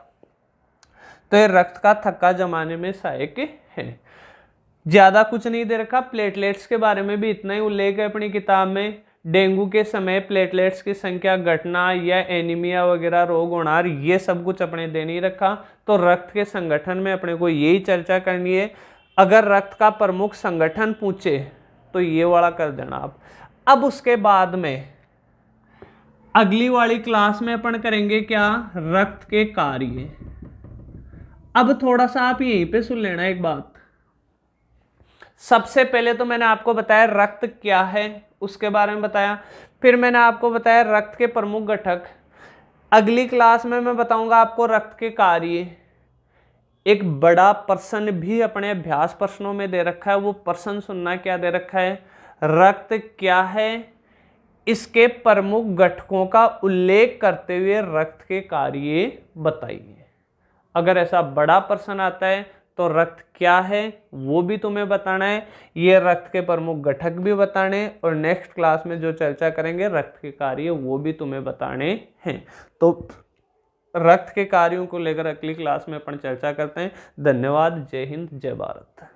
तो ये रक्त का थक्का जमाने में सहायक है। ज्यादा कुछ नहीं दे रखा, प्लेटलेट्स के बारे में भी इतना ही उल्लेख है अपनी किताब में। डेंगू के समय प्लेटलेट्स की संख्या घटना या एनीमिया वगैरह रोग होना, ये सब कुछ अपने दे नहीं रखा। तो रक्त के संगठन में अपने को यही चर्चा करनी है। अगर रक्त का प्रमुख संगठन पूछे तो ये वाला कर देना आप। अब उसके बाद में अगली वाली क्लास में अपन करेंगे क्या, रक्त के कार्य। अब थोड़ा सा आप यहीं पे सुन लेना एक बात। सबसे पहले तो मैंने आपको बताया रक्त क्या है, उसके बारे में बताया। फिर मैंने आपको बताया रक्त के प्रमुख घटक। अगली क्लास में मैं बताऊंगा आपको रक्त के कार्य। एक बड़ा प्रश्न भी अपने अभ्यास प्रश्नों में दे रखा है, वो प्रश्न सुनना। क्या दे रखा है, रक्त क्या है, इसके प्रमुख घटकों का उल्लेख करते हुए रक्त के कार्य बताइए। अगर ऐसा बड़ा प्रश्न आता है तो रक्त क्या है वो भी तुम्हें बताना है, ये रक्त के प्रमुख घटक भी बताने, और नेक्स्ट क्लास में जो चर्चा करेंगे रक्त के कार्य वो भी तुम्हें बताने हैं। तो रक्त के कार्यों को लेकर अगली क्लास में अपन चर्चा करते हैं। धन्यवाद। जय हिंद, जय भारत।